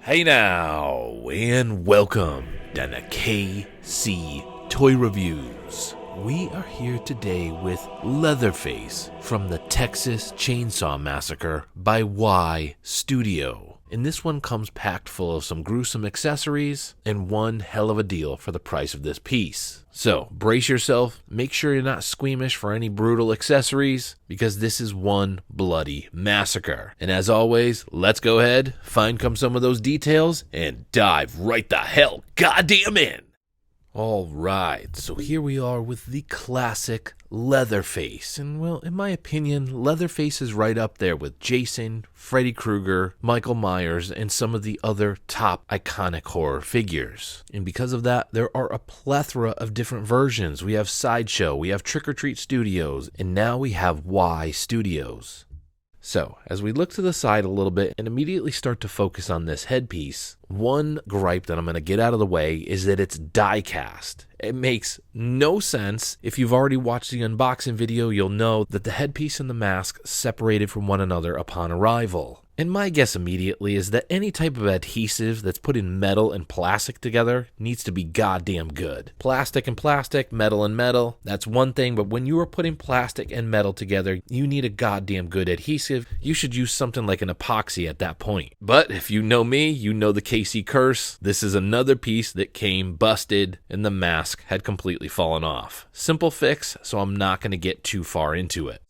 Hey now, and welcome down to KC Toy Reviews. We are here today with Leatherface from the Texas Chainsaw Massacre by Y Studio. And this one comes packed full of some gruesome accessories and one hell of a deal for the price of this piece. So, brace yourself, make sure you're not squeamish for any brutal accessories, because this is one bloody massacre. And as always, let's go ahead, find some of those details, and dive right the hell goddamn in! Alright, so here we are with the classic Leatherface. And well, in my opinion, Leatherface is right up there with Jason, Freddy Krueger, Michael Myers, and some of the other top iconic horror figures. And because of that, there are a plethora of different versions. We have Sideshow, we have Trick or Treat Studios, and now we have Y Studios. So, as we look to the side a little bit and immediately start to focus on this headpiece, one gripe that I'm going to get out of the way is that it's die cast. It makes no sense. If you've already watched the unboxing video, you'll know that the headpiece and the mask separated from one another upon arrival. And my guess immediately is that any type of adhesive that's putting metal and plastic together needs to be goddamn good. Plastic and plastic, metal and metal, that's one thing, but when you are putting plastic and metal together, you need a goddamn good adhesive. You should use something like an epoxy at that point. But if you know me, you know the KC curse. This is another piece that came busted and the mask had completely fallen off. Simple fix, so I'm not going to get too far into it.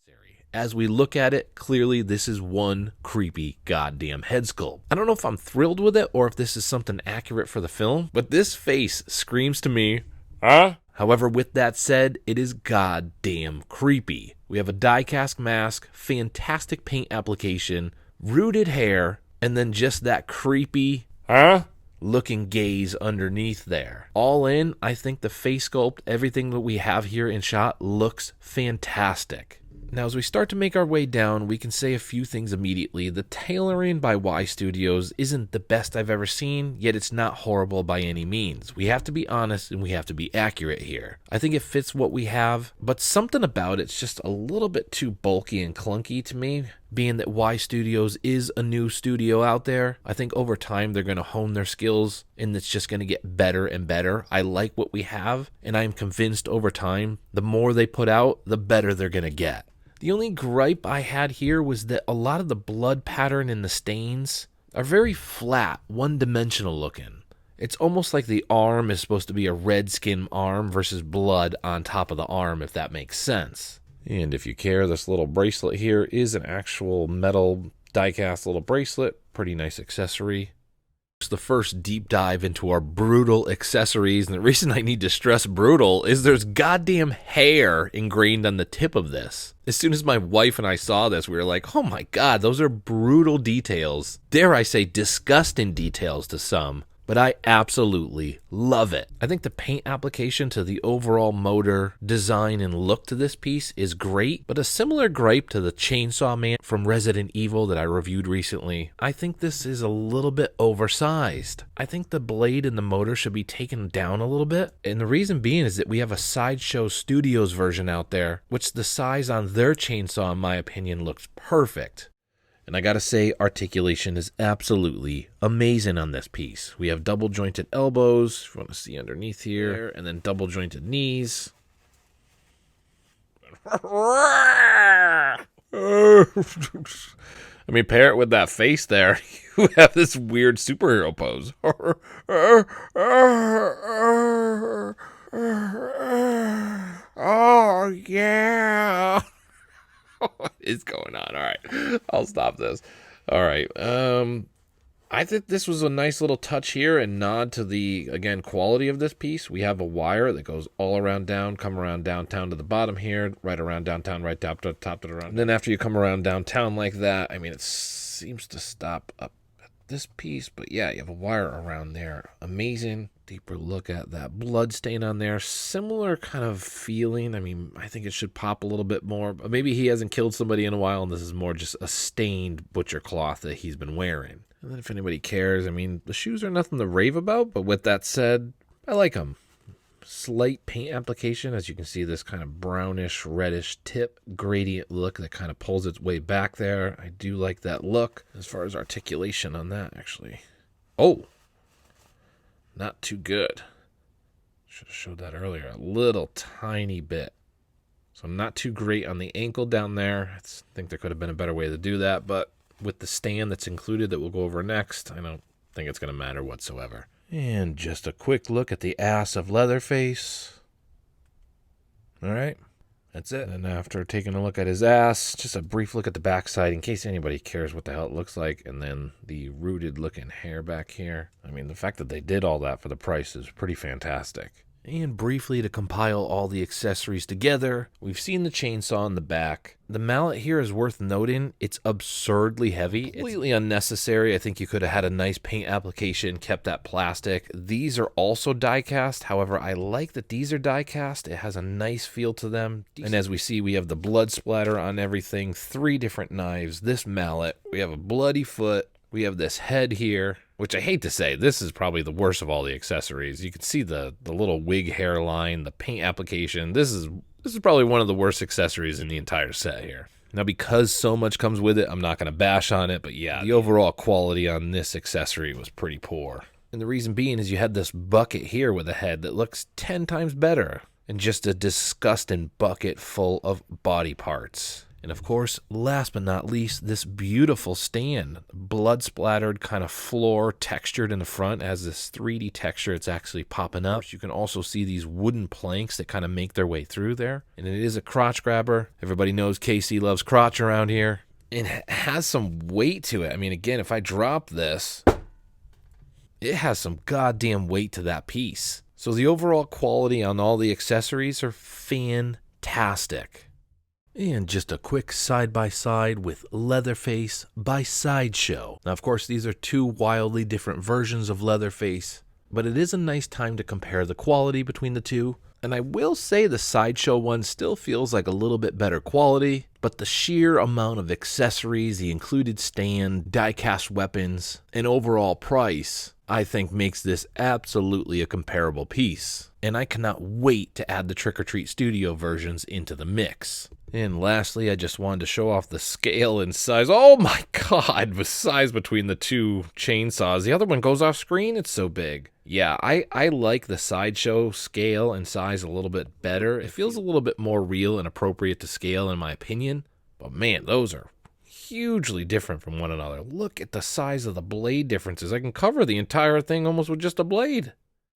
As we look at it, clearly this is one creepy goddamn head sculpt. I don't know if I'm thrilled with it or if this is something accurate for the film, but this face screams to me, huh? However, with that said, it is goddamn creepy. We have a die-cast mask, fantastic paint application, rooted hair, and then just that creepy, huh? Looking gaze underneath there. All in, I think the face sculpt, everything that we have here in shot looks fantastic. Now, as we start to make our way down, we can say a few things immediately. The tailoring by Y Studios isn't the best I've ever seen, yet it's not horrible by any means. We have to be honest and we have to be accurate here. I think it fits what we have, but something about it's just a little bit too bulky and clunky to me. Being that Y Studios is a new studio out there, I think over time they're going to hone their skills and it's just going to get better and better. I like what we have, and I'm convinced over time, the more they put out, the better they're going to get. The only gripe I had here was that a lot of the blood pattern in the stains are very flat, one-dimensional looking. It's almost like the arm is supposed to be a red skin arm versus blood on top of the arm, if that makes sense. And if you care, this little bracelet here is an actual metal die-cast little bracelet. Pretty nice accessory. It's the first deep dive into our brutal accessories, and the reason I need to stress brutal is there's goddamn hair ingrained on the tip of this. As soon as my wife and I saw this, we were like, oh my god, those are brutal details. Dare I say disgusting details to some. But I absolutely love it. I think the paint application to the overall motor, design, and look to this piece is great, but a similar gripe to the Chainsaw Man from Resident Evil that I reviewed recently, I think this is a little bit oversized. I think the blade and the motor should be taken down a little bit, and the reason being is that we have a Sideshow Studios version out there, which the size on their chainsaw, in my opinion, looks perfect. And I gotta say, articulation is absolutely amazing on this piece. We have double jointed elbows, if you want to see underneath here, and then double jointed knees. I mean, pair it with that face there, you have this weird superhero pose. Oh, yeah. What is going on? All right, I'll stop this. All right, I think this was a nice little touch here and nod to the, again, quality of this piece. We have a wire that goes all around down, come around downtown to the bottom here, right around downtown, right top to the around. And then after you come around downtown like that, I mean, it seems to stop up at this piece, but yeah, you have a wire around there. Amazing. Deeper look at that blood stain on there. Similar kind of feeling. I mean, I think it should pop a little bit more. Maybe he hasn't killed somebody in a while, and this is more just a stained butcher cloth that he's been wearing. And then if anybody cares, I mean, the shoes are nothing to rave about, but with that said, I like them. Slight paint application. As you can see, this kind of brownish, reddish tip gradient look that kind of pulls its way back there. I do like that look. As far as articulation on that, actually. Oh, not too good. Should have showed that earlier. A little tiny bit. So not too great on the ankle down there. I think there could have been a better way to do that, but with the stand that's included that we'll go over next, I don't think it's going to matter whatsoever. And just a quick look at the ass of Leatherface. All right, that's it. And after taking a look at his ass, just a brief look at the backside in case anybody cares what the hell it looks like. And then the rooted looking hair back here. I mean, the fact that they did all that for the price is pretty fantastic. And briefly to compile all the accessories together, we've seen the chainsaw in the back. The mallet here is worth noting. It's absurdly heavy. Completely unnecessary. I think you could have had a nice paint application, kept that plastic. These are also die cast. However, I like that these are die cast. It has a nice feel to them. And as we see, we have the blood splatter on everything. 3 different knives. This mallet. We have a bloody foot. We have this head here, which I hate to say, this is probably the worst of all the accessories. You can see the little wig hairline, the paint application. This is probably one of the worst accessories in the entire set here. Now, because so much comes with it, I'm not going to bash on it, but yeah, the overall quality on this accessory was pretty poor. And the reason being is you had this bucket here with a head that looks 10 times better, and just a disgusting bucket full of body parts. And of course, last but not least, this beautiful stand. Blood splattered kind of floor textured in the front. It has this 3D texture. It's actually popping up. You can also see these wooden planks that kind of make their way through there. And it is a crotch grabber. Everybody knows KC loves crotch around here. And it has some weight to it. I mean, again, if I drop this, it has some goddamn weight to that piece. So the overall quality on all the accessories are fantastic. And just a quick side-by-side with Leatherface by Sideshow. Now, of course, these are 2 wildly different versions of Leatherface, but it is a nice time to compare the quality between the 2. And I will say the Sideshow one still feels like a little bit better quality, but the sheer amount of accessories, the included stand, die-cast weapons, and overall price, I think makes this absolutely a comparable piece. And I cannot wait to add the Trick or Treat Studio versions into the mix. And lastly, I just wanted to show off the scale and size. Oh my god, the size between the 2 chainsaws. The other one goes off screen, it's so big. Yeah, I like the Sideshow scale and size a little bit better. It feels a little bit more real and appropriate to scale in my opinion. But man, those are hugely different from one another. Look at the size of the blade differences. I can cover the entire thing almost with just a blade.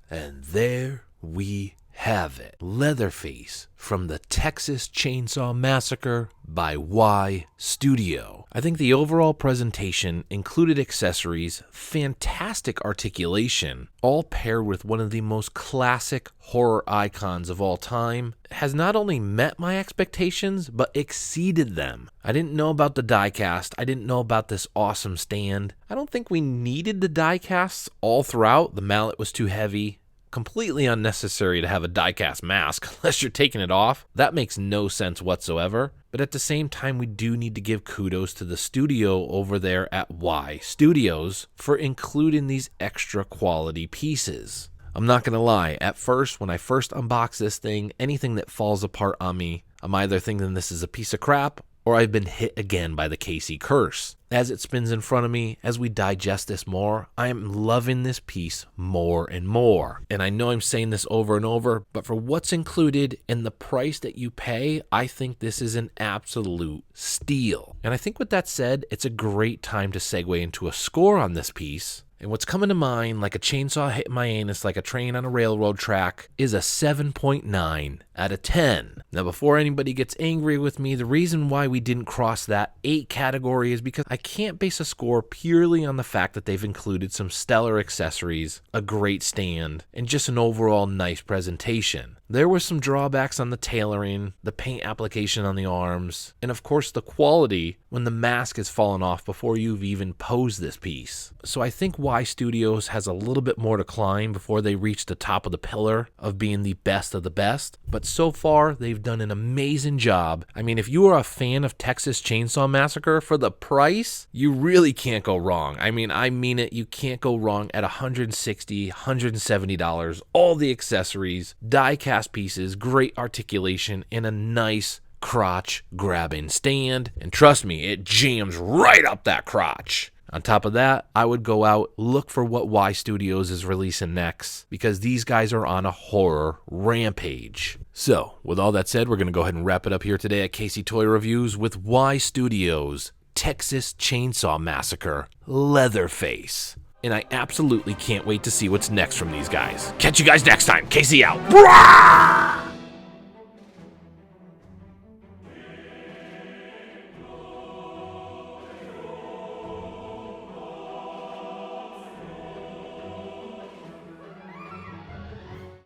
And there we have it. Leatherface from the Texas Chainsaw Massacre by Y Studio. I think the overall presentation, included accessories, fantastic articulation, all paired with one of the most classic horror icons of all time, has not only met my expectations, but exceeded them. I didn't know about the die cast. I didn't know about this awesome stand. I don't think we needed the die casts all throughout. The mallet was too heavy. Completely unnecessary to have a die-cast mask unless you're taking it off. That makes no sense whatsoever. But at the same time, we do need to give kudos to the studio over there at Y Studios for including these extra quality pieces. I'm not going to lie, at first, when I first unbox this thing, anything that falls apart on me, I'm either thinking this is a piece of crap or I've been hit again by the KC curse. As it spins in front of me, as we digest this more, I am loving this piece more and more. And I know I'm saying this over and over, but for what's included and the price that you pay, I think this is an absolute steal. And I think with that said, it's a great time to segue into a score on this piece. And what's coming to mind, like a chainsaw hitting my anus like a train on a railroad track, is a 7.9 out of 10. Now, before anybody gets angry with me, the reason why we didn't cross that 8 category is because I can't base a score purely on the fact that they've included some stellar accessories, a great stand, and just an overall nice presentation. There were some drawbacks on the tailoring, the paint application on the arms, and of course the quality when the mask has fallen off before you've even posed this piece. So I think Y Studios has a little bit more to climb before they reach the top of the pillar of being the best of the best, but so far they've done an amazing job. I mean, if you are a fan of Texas Chainsaw Massacre, for the price, you really can't go wrong. I mean it, you can't go wrong at $160, $170, all the accessories, die-cast pieces, great articulation, and a nice crotch grabbing stand. And trust me, it jams right up that crotch. On top of that, I would go out, look for what Y Studios is releasing next, because these guys are on a horror rampage. So, with all that said, we're going to go ahead and wrap it up here today at Casey Toy Reviews with Y Studios' Texas Chainsaw Massacre Leatherface. And I absolutely can't wait to see what's next from these guys. Catch you guys next time. Casey out.